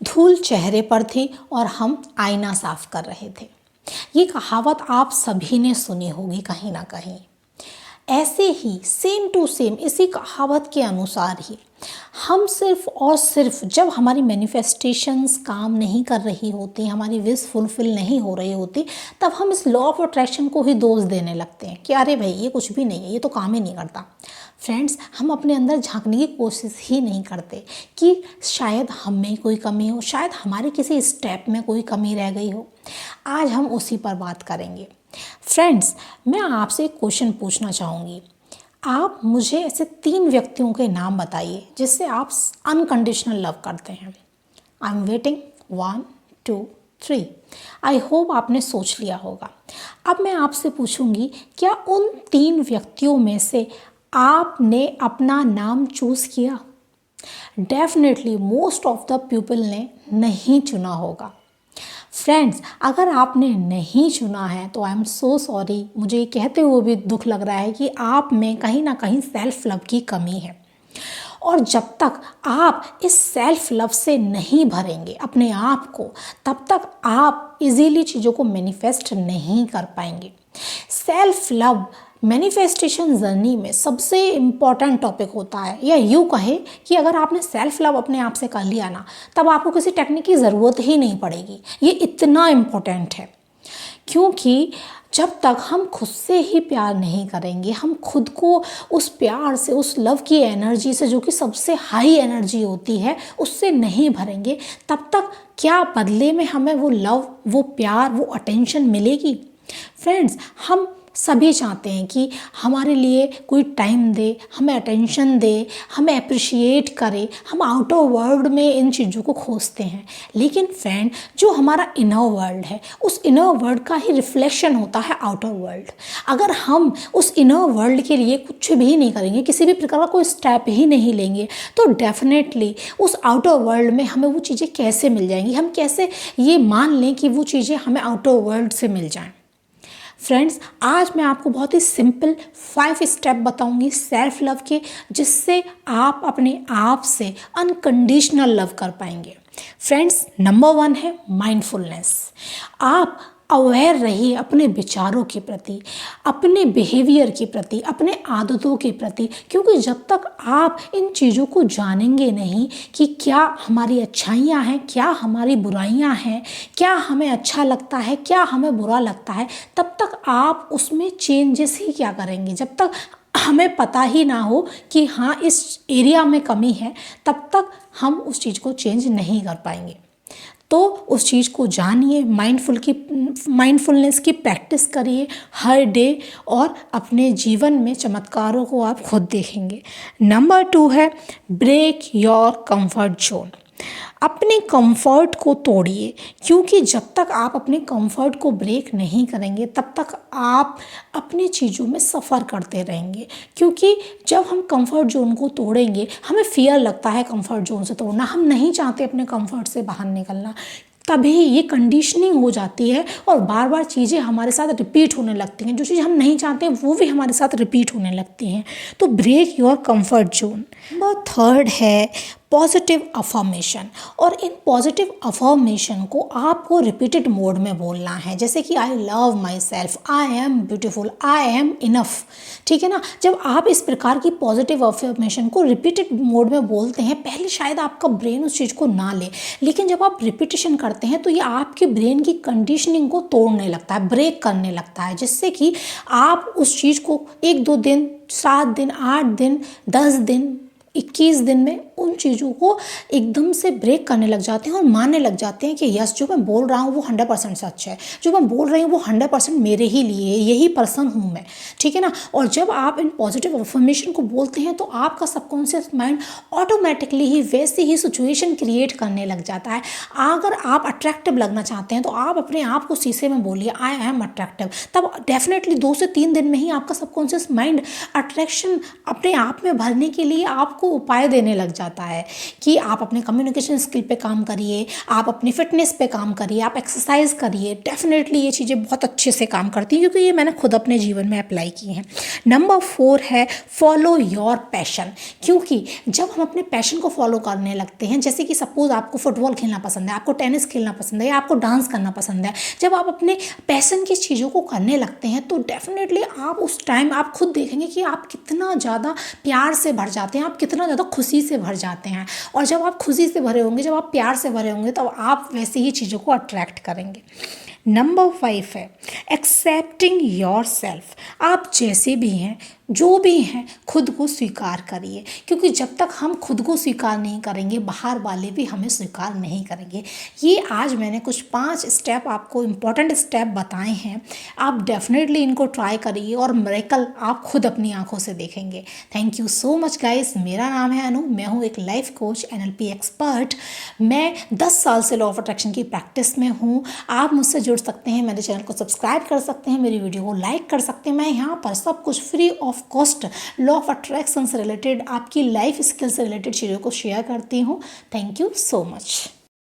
धूल चेहरे पर थी और हम आईना साफ कर रहे थे। ये कहावत आप सभी ने सुनी होगी कहीं ना कहीं। ऐसे ही सेम टू सेम इसी कहावत के अनुसार ही हम सिर्फ और सिर्फ जब हमारी मैनिफेस्टेशंस काम नहीं कर रही होती, हमारी विश फुलफिल नहीं हो रही होती, तब हम इस लॉ ऑफ अट्रैक्शन को ही दोष देने लगते हैं कि अरे भाई ये कुछ भी नहीं है, ये तो काम ही नहीं करता। फ्रेंड्स, हम अपने अंदर झांकने की कोशिश ही नहीं करते कि शायद हम में कोई कमी हो, शायद हमारे किसी स्टेप में कोई कमी रह गई हो। आज हम उसी पर बात करेंगे। फ्रेंड्स, मैं आपसे एक क्वेश्चन पूछना चाहूँगी। आप मुझे ऐसे 3 व्यक्तियों के नाम बताइए जिससे आप अनकंडीशनल लव करते हैं। I am waiting. 1 2 3। I hope आपने सोच लिया होगा। अब मैं आपसे पूछूंगी, क्या उन 3 व्यक्तियों में से आपने अपना नाम चूज़ किया? Definitely most of the people ने नहीं चुना होगा। फ्रेंड्स, अगर आपने नहीं चुना है तो आई एम सो सॉरी, मुझे ये कहते हुए भी दुख लग रहा है कि आप में कहीं ना कहीं सेल्फ लव की कमी है। और जब तक आप इस सेल्फ लव से नहीं भरेंगे अपने आप को, तब तक आप इजीली चीज़ों को मैनिफेस्ट नहीं कर पाएंगे। सेल्फ लव मैनिफेस्टेशन जर्नी में सबसे इम्पॉर्टेंट टॉपिक होता है, या यूँ कहे कि अगर आपने सेल्फ लव अपने आप से कर लिया ना, तब आपको किसी टेक्निक की ज़रूरत ही नहीं पड़ेगी। ये इतना इम्पॉर्टेंट है क्योंकि जब तक हम खुद से ही प्यार नहीं करेंगे, हम खुद को उस प्यार से, उस लव की एनर्जी से, जो कि सबसे हाई एनर्जी होती है, उससे नहीं भरेंगे, तब तक क्या बदले में हमें वो लव, वो प्यार, वो अटेंशन मिलेगी? फ्रेंड्स, हम सभी चाहते हैं कि हमारे लिए कोई टाइम दे, हमें अटेंशन दे, हमें अप्रिशिएट करे। हम आउटर वर्ल्ड में इन चीज़ों को खोजते हैं, लेकिन फ्रेंड, जो हमारा इनर वर्ल्ड है, उस इनर वर्ल्ड का ही रिफ्लेक्शन होता है आउटर वर्ल्ड। अगर हम उस इनर वर्ल्ड के लिए कुछ भी नहीं करेंगे, किसी भी प्रकार का कोई स्टेप ही नहीं लेंगे, तो डेफिनेटली उस आउटर वर्ल्ड में हमें वो चीज़ें कैसे मिल जाएंगी? हम कैसे ये मान लें कि वो चीज़ें हमें आउटर वर्ल्ड से मिल जाएं? फ्रेंड्स, आज मैं आपको बहुत ही सिंपल 5 स्टेप बताऊंगी सेल्फ लव के, जिससे आप अपने आप से अनकंडीशनल लव कर पाएंगे। फ्रेंड्स, नंबर 1 है माइंडफुलनेस। आप अवेयर रहिए अपने विचारों के प्रति, अपने बिहेवियर के प्रति, अपने आदतों के प्रति, क्योंकि जब तक आप इन चीज़ों को जानेंगे नहीं कि क्या हमारी अच्छाइयाँ हैं, क्या हमारी बुराइयाँ हैं, क्या हमें अच्छा लगता है, क्या हमें बुरा लगता है, तब तक आप उसमें चेंजेस ही क्या करेंगे? जब तक हमें पता ही ना हो कि हाँ इस एरिया में कमी है, तब तक हम उस चीज़ को चेंज नहीं कर पाएंगे। तो उस चीज़ को जानिए, माइंडफुलनेस की प्रैक्टिस करिए हर डे, और अपने जीवन में चमत्कारों को आप खुद देखेंगे। नंबर 2 है ब्रेक योर कंफर्ट जोन। अपने कंफर्ट को तोड़िए, क्योंकि जब तक आप अपने कंफर्ट को ब्रेक नहीं करेंगे, तब तक आप अपनी चीज़ों में सफ़र करते रहेंगे। क्योंकि जब हम कंफर्ट जोन को तोड़ेंगे, हमें फियर लगता है कंफर्ट जोन से तोड़ना, हम नहीं चाहते अपने कंफर्ट से बाहर निकलना, तभी ये कंडीशनिंग हो जाती है और बार बार चीज़ें हमारे साथ रिपीट होने लगती हैं। जो चीज़ हम नहीं चाहते वो भी हमारे साथ रिपीट होने लगती हैं। तो break your comfort zone. Number 3 है पॉजिटिव अफर्मेशन। और इन पॉजिटिव अफर्मेशन को आपको रिपीटेड मोड में बोलना है, जैसे कि I love my self, I am beautiful, I am enough. ठीक है ना? जब आप इस प्रकार की पॉजिटिव अफर्मेशन को रिपीटेड मोड में बोलते हैं, पहले शायद आपका ब्रेन उस चीज़ को ना ले, लेकिन जब आप रिपीटेशन करते हैं तो ये आपके ब्रेन की कंडीशनिंग को तोड़ने लगता है, ब्रेक करने लगता है, जिससे कि आप उस चीज़ को 1-2 दिन, 7 दिन, 8 दिन, 10 दिन, 21 दिन में उन चीज़ों को एकदम से ब्रेक करने लग जाते हैं और मानने लग जाते हैं कि यस, जो मैं बोल रहा हूँ वो 100% सच है, जो मैं बोल रही हूँ वो 100% मेरे ही लिए, यही पर्सन हूँ मैं। ठीक है ना? और जब आप इन पॉजिटिव अफर्मेशन को बोलते हैं तो आपका सबकॉन्शियस माइंड ऑटोमेटिकली ही वैसी ही सिचुएशन क्रिएट करने लग जाता है। अगर आप अट्रैक्टिव लगना चाहते हैं तो आप अपने आप को शीशे में बोलिए आई एम अट्रैक्टिव, तब डेफिनेटली 2 से 3 दिन में ही आपका सबकॉन्शियस माइंड अट्रैक्शन अपने आप में भरने के लिए आपको आपको उपाय देने लग जाता है कि आप अपने कम्युनिकेशन स्किल पे काम करिए, आप अपनी फिटनेस पे काम करिए, आप एक्सरसाइज करिए। डेफिनेटली ये चीज़ें बहुत अच्छे से काम करती हैं, क्योंकि ये मैंने खुद अपने जीवन में अप्लाई की हैं। नंबर 4 है फॉलो योर पैशन। क्योंकि जब हम अपने पैशन को फॉलो करने लगते हैं, जैसे कि सपोज आपको फुटबॉल खेलना पसंद है, आपको टेनिस खेलना पसंद है, या आपको डांस करना पसंद है, जब आप अपने पैशन की चीज़ों को करने लगते हैं तो डेफिनेटली आप उस टाइम आप खुद देखेंगे कि आप कितना ज़्यादा प्यार से भर जाते हैं, आप कितना ज़्यादा खुशी से भर जाते हैं। और जब आप खुशी से भरे होंगे, जब आप प्यार से भरे होंगे, तब आप वैसे ही चीज़ों को अट्रैक्ट करेंगे। नंबर 5 है एक्सेप्टिंग योर सेल्फ। आप जैसे भी हैं, जो भी हैं, खुद को स्वीकार करिए, क्योंकि जब तक हम खुद को स्वीकार नहीं करेंगे, बाहर वाले भी हमें स्वीकार नहीं करेंगे। ये आज मैंने कुछ 5 स्टेप आपको इम्पॉर्टेंट स्टेप बताए हैं, आप डेफिनेटली इनको ट्राई करिए और मिरेकल आप खुद अपनी आंखों से देखेंगे। Thank you so much guys. मेरा नाम है अनु, मैं हूँ एक लाइफ कोच, NLP एक्सपर्ट। मैं 10 साल से लॉ ऑफ अट्रैक्शन की प्रैक्टिस में हूँ। आप मुझसे जुड़ सकते हैं, मेरे चैनल को सब्सक्राइब कर सकते हैं, मेरी वीडियो को लाइक कर सकते हैं। मैं यहाँ पर सब कुछ free of cost law of attraction से रिलेटेड, आपकी लाइफ स्किल से रिलेटेड चीज़ों को शेयर करती हूँ। Thank you so much.